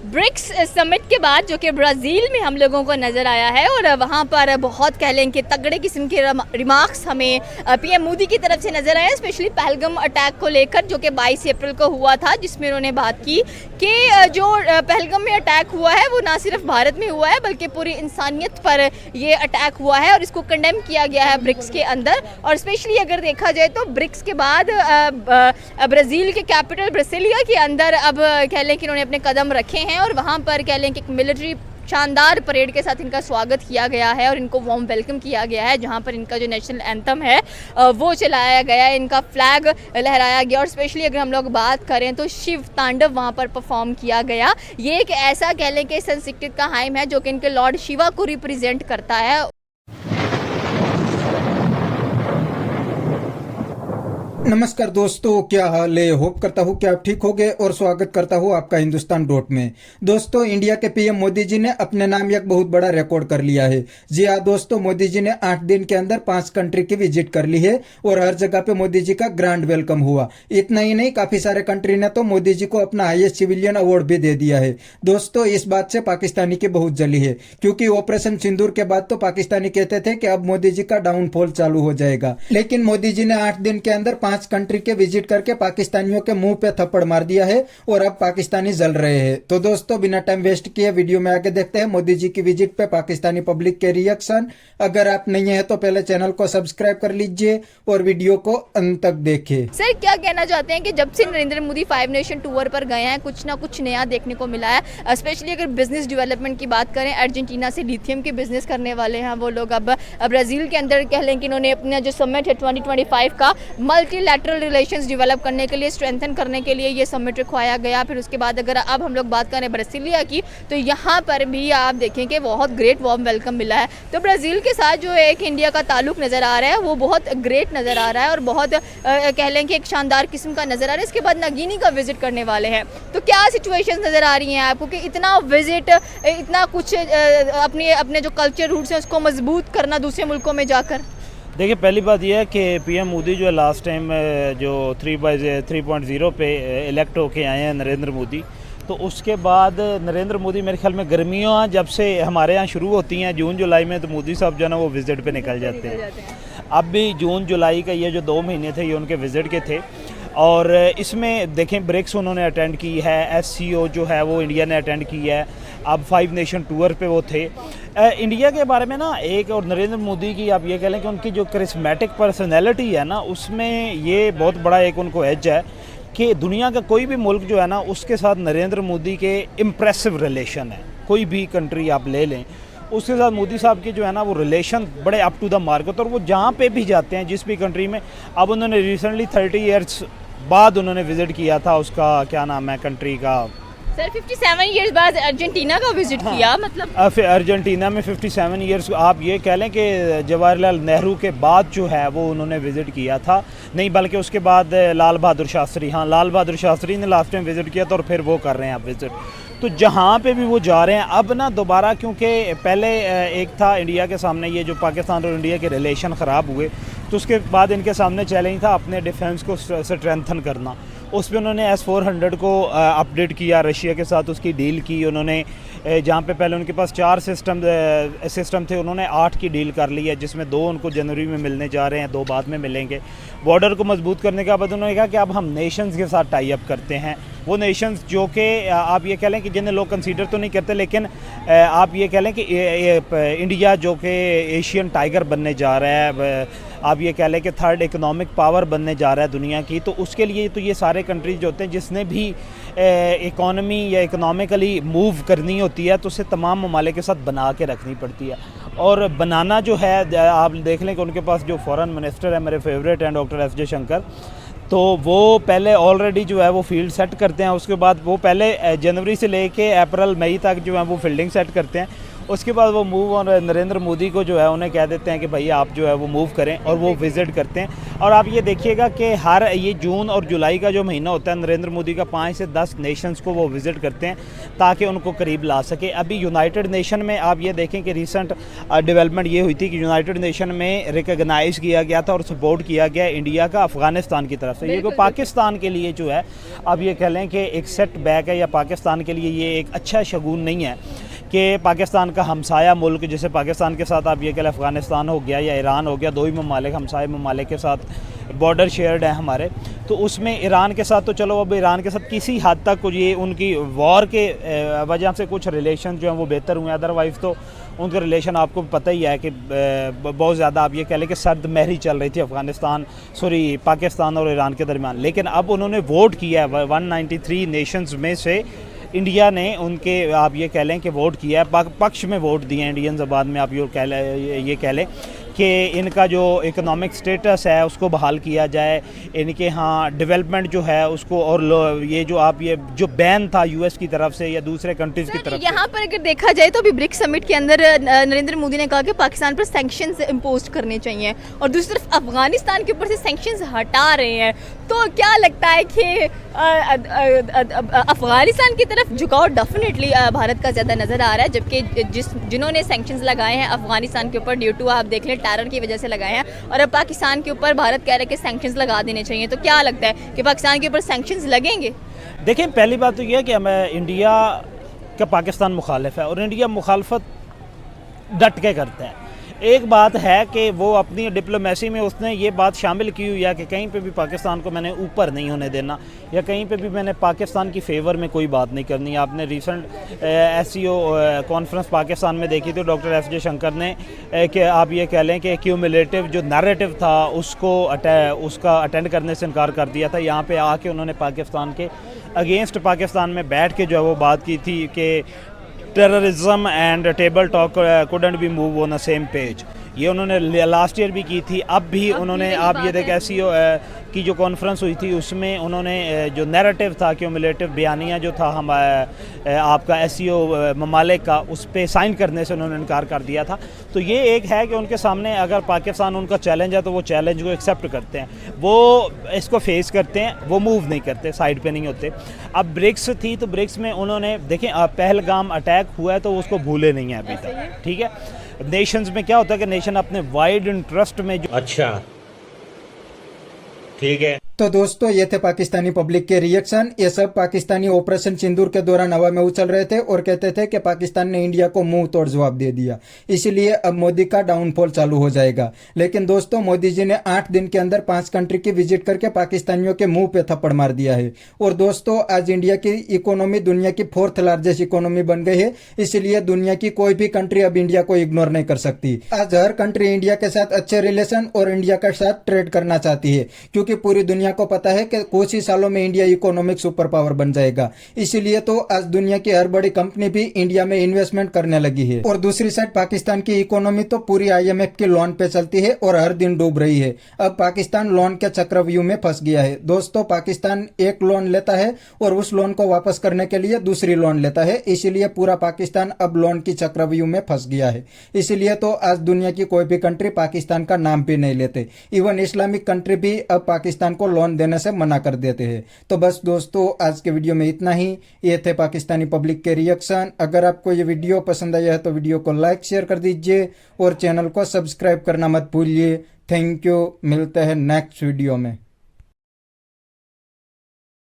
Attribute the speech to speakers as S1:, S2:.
S1: BRICS summit के बाद जो कि ब्राज़ील में हम लोगों को नज़र आया है और वहाँ पर बहुत कह लें कि तगड़े किस्म के रिमार्क्स हमें पीएम मोदी की तरफ से नज़र आए, स्पेशली पहलगाम अटैक को लेकर जो कि 22 अप्रैल को हुआ था, जिसमें उन्होंने बात की कि जो पहलगाम में अटैक हुआ है वो ना सिर्फ भारत में हुआ है बल्कि पूरी इंसानियत पर ये अटैक हुआ है और इसको कंडेम किया गया है ब्रिक्स के अंदर। और स्पेशली अगर देखा जाए तो ब्रिक्स के बाद ब्राज़ील के कैपिटल ब्रासिलिया के अंदर अब कह लें कि उन्होंने अपने कदम रखे हैं और वहाँ पर कह लें कि एक मिलिट्री शानदार परेड के साथ इनका स्वागत किया गया है और इनको वार्म वेलकम किया गया है, जहाँ पर इनका जो नेशनल एंथम है वो चलाया गया है, इनका फ्लैग लहराया गया। और स्पेशली अगर हम लोग बात करें तो शिव तांडव वहाँ पर परफॉर्म किया गया। ये एक ऐसा कह लें कि संस्कृत का हाइम है जो कि इनके लॉर्ड शिवा को रिप्रेजेंट करता है।
S2: नमस्कार दोस्तों, क्या हाल है। होप करता हूँ कि आप ठीक होंगे और स्वागत करता हूँ आपका हिंदुस्तान डॉट में। दोस्तों, इंडिया के पीएम मोदी जी ने अपने नाम एक बहुत बड़ा रिकॉर्ड कर लिया है। जी हाँ दोस्तों, मोदी जी ने 8 दिन के अंदर 5 कंट्री की विजिट कर ली है और हर जगह पे मोदी जी का ग्रैंड वेलकम हुआ। इतना ही नहीं, काफी सारे कंट्री ने तो मोदी जी को अपना हाईएस्ट सिविलियन अवार्ड भी दे दिया है। दोस्तों, इस बात से पाकिस्तानी की बहुत जली है, क्योंकि ऑपरेशन सिंदूर के बाद तो पाकिस्तानी कहते थे कि अब मोदी जी का डाउनफॉल चालू हो जाएगा, लेकिन मोदी जी ने 8 दिन के अंदर 5 कंट्री के विजिट करके पाकिस्तानियों के मुंह पे थप्पड़ मार दिया है और अब पाकिस्तानी जल रहे हैं। तो दोस्तों, बिना टाइम वेस्ट किए वीडियो में आगे देखते हैं मोदी जी की विजिट पे पाकिस्तानी पब्लिक के रिएक्शन। अगर आप नहीं है तो पहले चैनल को सब्सक्राइब कर लीजिए और वीडियो को अंत तक देखें।
S1: सर, क्या कहना चाहते हैं कि जब से नरेंद्र मोदी 5 नेशन टूर पर गए हैं कुछ ना कुछ नया देखने को मिला है, स्पेशली अगर बिजनेस डेवलपमेंट की बात करें, अर्जेंटीना से लिथियम के बिजनेस करने वाले हैं वो लोग। अब ब्राज़ील के अंदर कह लें कि इन्होंने अपना जो समिट है 2025 का मल्टीलैटरल रिलेशंस डेवलप करने के लिए, स्ट्रेंथन करने के लिए ये समिट रखवाया गया। फिर उसके बाद अगर अब हम लोग बात करें ब्रासिलिया की, तो यहाँ पर भी आप देखें कि बहुत ग्रेट वार्म वेलकम मिला है। तो ब्राज़ील के साथ जो एक इंडिया का ताल्लुक नज़र आ रहा है वो बहुत ग्रेट नज़र आ रहा है और बहुत कह लें कि एक शानदार किस्म का नज़र आ रहा है। इसके बाद नगीनी का विजिट करने वाले हैं, तो क्या सिचुएशन नज़र आ रही हैं आपको कि इतना विजिट, इतना कुछ अपने जो कल्चर रूट्स हैं उसको मजबूत करना दूसरे मुल्कों में जाकर?
S3: देखिए, पहली बात यह है कि पीएम मोदी जो है लास्ट टाइम जो 3.0 पे इलेक्ट होके आए हैं नरेंद्र मोदी, तो उसके बाद नरेंद्र मोदी मेरे ख्याल में गर्मियाँ जब से हमारे यहाँ शुरू होती हैं जून जुलाई में, तो मोदी साहब जो है ना वो विज़िट पे निकल जाते हैं। अब भी जून जुलाई का ये जो 2 महीने थे ये उनके विज़िट के थे और इसमें देखें ब्रिक्स उन्होंने अटेंड की है, SCO जो है वो इंडिया ने अटेंड की है, अब 5 नेशन टूर पे वो थे। इंडिया के बारे में ना एक, और नरेंद्र मोदी की आप ये कह लें कि उनकी जो करिस्मेटिक पर्सनैलिटी है ना, उसमें ये बहुत बड़ा एक उनको एज है कि दुनिया का कोई भी मुल्क जो है ना उसके साथ नरेंद्र मोदी के इम्प्रेसिव रिलेशन है। कोई भी कंट्री आप ले लें, उसके साथ मोदी साहब के जो है ना वो रिलेशन बड़े अप टू द मार्क होते हैं और वो जहाँ पे भी जाते हैं जिस भी कंट्री में। अब उन्होंने रिसेंटली 30 ईयर्स बाद उन्होंने विज़िट किया था, उसका क्या नाम है कंट्री का,
S1: सर 57 ईयर्स बाद अर्जेंटीना का विजिट किया। मतलब
S3: फिर अर्जेंटीना में 57 ईयर्स आप ये कह लें कि जवाहरलाल नेहरू के बाद जो है वो उन्होंने विज़िट किया था, नहीं बल्कि उसके बाद लाल बहादुर शास्त्री, हाँ लाल बहादुर शास्त्री ने लास्ट टाइम विज़िट किया था और फिर वो कर रहे हैं आप विज़िट। तो जहाँ पे भी वो जा रहे हैं अब ना दोबारा, क्योंकि पहले एक था इंडिया के सामने ये जो पाकिस्तान और इंडिया के रिलेशन ख़राब हुए, तो उसके बाद इनके सामने चैलेंज था अपने डिफेंस को स्ट्रेंथन करना। उस पर उन्होंने S-400 को अपडेट किया, रशिया के साथ उसकी डील की उन्होंने, जहाँ पे पहले उनके पास 4 सिस्टम थे, उन्होंने 8 की डील कर ली है, जिसमें 2 उनको जनवरी में मिलने जा रहे हैं, 2 बाद में मिलेंगे। बॉर्डर को मजबूत करने के बाद उन्होंने कहा कि अब हम नेशंस के साथ टाई अप करते हैं, वो नेशंस जो कि आप ये कह लें कि जिन्हें लोग कंसीडर तो नहीं करते, लेकिन आप ये कह लें कि इंडिया जो कि एशियन टाइगर बनने जा रहा है, आप ये कह लें कि 3rd इकोनॉमिक पावर बनने जा रहा है दुनिया की, तो उसके लिए तो ये सारे कंट्रीज जो होते हैं जिसने भी इकोनॉमी या इकोनॉमिकली मूव करनी होती है तो उसे तमाम ममालिक के साथ बना के रखनी पड़ती है। और बनाना जो है, आप देख लें कि उनके पास जो फॉरेन मिनिस्टर है मेरे फेवरेट हैं डॉक्टर S जयशंकर, तो वो पहले ऑलरेडी जो है वो फील्ड सेट करते हैं, उसके बाद वो पहले जनवरी से लेके अप्रैल मई तक जो है वो फील्डिंग सेट करते हैं, उसके बाद वो मूव और नरेंद्र मोदी को जो है उन्हें कह देते हैं कि भाई आप जो है वो मूव करें, और वो विज़िट करते हैं। और आप ये देखिएगा कि हर ये जून और जुलाई का जो महीना होता है, नरेंद्र मोदी का 5 से 10 नेशंस को वो विज़िट करते हैं ताकि उनको करीब ला सके। अभी यूनाइटेड नेशन में आप ये देखें कि रिसेंट डेवलपमेंट ये हुई थी कि यूनाइटेड नेशन में रिकगनाइज़ किया गया था और सपोर्ट किया गया इंडिया का अफ़गानिस्तान की तरफ से। ये कोई पाकिस्तान के लिए जो है आप ये कह लें कि एक सेट बैक है, या पाकिस्तान के लिए ये एक अच्छा शगुन नहीं है कि पाकिस्तान का हमसाया मुल्क, जैसे पाकिस्तान के साथ आप ये कह लें अफ़गानिस्तान हो गया या ईरान हो गया, दो ही ममालिक हमसाया ममालिक के साथ बॉर्डर शेयर्ड है हमारे, तो उसमें ईरान के साथ तो चलो अब ईरान के साथ किसी हद तक कुछ ये उनकी वॉर के वजह से कुछ रिलेशन जो हैं वो बेहतर हुए, अदरवाइज़ तो उनके रिलेशन आपको पता ही है कि बहुत ज़्यादा आप ये कह लें कि सर्द महरी चल रही थी पाकिस्तान और ईरान के दरमियान। लेकिन अब उन्होंने वोट किया है 193 नेशंस में से इंडिया ने उनके आप ये कह लें कि वोट किया है, पक्ष में वोट दिए हैं इंडियंस। बाद में आप ये कह लें कि इनका जो इकोनॉमिक स्टेटस है उसको बहाल किया जाए, इनके यहाँ डेवलपमेंट जो है उसको, और ये जो आप ये जो बैन था यूएस की तरफ से या दूसरे कंट्रीज़ की तरफ से।
S1: यहाँ पर अगर देखा जाए तो अभी ब्रिक्स समिट के अंदर नरेंद्र मोदी ने कहा कि पाकिस्तान पर सैंक्शंस इम्पोज करने चाहिए, और दूसरी तरफ अफगानिस्तान के ऊपर से सैंक्शंस हटा रहे हैं। तो क्या लगता है कि अफगानिस्तान की तरफ झुकाव डेफिनेटली भारत का ज़्यादा नज़र आ रहा है, जबकि जिन्होंने सैंक्शंस लगाए हैं अफगानिस्तान के ऊपर ड्यू टू आप देख लें टेरर की वजह से लगाए हैं, और अब पाकिस्तान के ऊपर भारत कह रहा है कि सैंक्शंस लगा देने चाहिए। तो क्या लगता है कि पाकिस्तान के ऊपर सैंक्शंस लगेंगे?
S3: देखें, पहली बात तो यह है कि हमें इंडिया का पाकिस्तान मुखालिफ है, और इंडिया मुखालफत डट के करता है। एक बात है कि वो अपनी डिप्लोमेसी में उसने ये बात शामिल की हुई है कि कहीं पे भी पाकिस्तान को मैंने ऊपर नहीं होने देना, या कहीं पे भी मैंने पाकिस्तान की फेवर में कोई बात नहीं करनी। आपने रिसेंट SCO कॉन्फ्रेंस पाकिस्तान में देखी थी, डॉक्टर एस जयशंकर ने कि आप ये कह लें कि क्यूमुलेटिव जो नैरेटिव था उसका अटेंड करने से इनकार कर दिया था। यहाँ पर आके उन्होंने पाकिस्तान के अगेंस्ट पाकिस्तान में बैठ के जो है वो बात की थी कि terrorism and table talk couldn't B move on the same page. ये उन्होंने लास्ट ईयर भी की थी, अब भी उन्होंने आप ये देखें SCO की जो कॉन्फ्रेंस हुई थी उसमें उन्होंने जो नैरेटिव था, क्यूमुलेटिव बयानिया जो था हम आपका SCO ममालिक का, उस पर साइन करने से उन्होंने इनकार कर दिया था। तो ये एक है कि उनके सामने अगर पाकिस्तान उनका चैलेंज है तो वो चैलेंज को एक्सेप्ट करते हैं, वो इसको फेस करते हैं, वो मूव नहीं करते, साइड पे नहीं होते। अब ब्रिक्स थी तो ब्रिक्स में उन्होंने देखें पहलगाम अटैक हुआ है तो उसको भूले नहीं है अभी तक, ठीक है। नेशंस में क्या होता है कि नेशन अपने वाइड इंटरेस्ट में जो
S4: अच्छा ठीक है।
S2: तो दोस्तों ये थे पाकिस्तानी पब्लिक के रिएक्शन। ये सब पाकिस्तानी ऑपरेशन सिंदूर के दौरान हवा में उछल रहे थे और कहते थे कि पाकिस्तान ने इंडिया को मुंह तोड़ जवाब दे दिया, इसलिए अब मोदी का डाउनफॉल चालू हो जाएगा। लेकिन दोस्तों मोदी जी ने 8 दिन के अंदर 5 कंट्री की विजिट करके पाकिस्तानियों के मुंह पे थप्पड़ मार दिया है। और दोस्तों आज इंडिया की इकोनॉमी दुनिया की 4th लार्जेस्ट इकोनॉमी बन गई है, इसलिए दुनिया की कोई भी कंट्री अब इंडिया को इग्नोर नहीं कर सकती। आज हर कंट्री इंडिया के साथ अच्छे रिलेशन और इंडिया के साथ ट्रेड करना चाहती है, क्योंकि पूरी दुनिया को पता है कि कुछ ही सालों में इंडिया इकोनॉमिक सुपर पावर बन जाएगा। इसीलिए तो आज दुनिया की हर बड़ी कंपनी भी इंडिया में इन्वेस्टमेंट करने लगी है। और दूसरी साइड पाकिस्तान की इकोनॉमी तो पूरी IMF के लोन पे चलती है और हर दिन डूब रही है। अब पाकिस्तान लोन के चक्रव्यूह में फंस गया है। दोस्तों पाकिस्तान एक लोन लेता है और उस लोन को वापस करने के लिए दूसरी लोन लेता है, इसीलिए पूरा पाकिस्तान अब लोन की चक्रव्यूह में फंस गया है। इसीलिए तो आज दुनिया की कोई भी कंट्री पाकिस्तान का नाम भी नहीं लेते, इवन इस्लामिक कंट्री भी अब पाकिस्तान को लोन देने से मना कर देते हैं। तो बस दोस्तों आज के वीडियो में इतना ही। ये थे पाकिस्तानी पब्लिक के रिएक्शन। अगर आपको ये वीडियो पसंद आया है तो वीडियो को लाइक शेयर कर दीजिए और चैनल को सब्सक्राइब करना मत भूलिए। थैंक यू, मिलते हैं नेक्स्ट वीडियो में।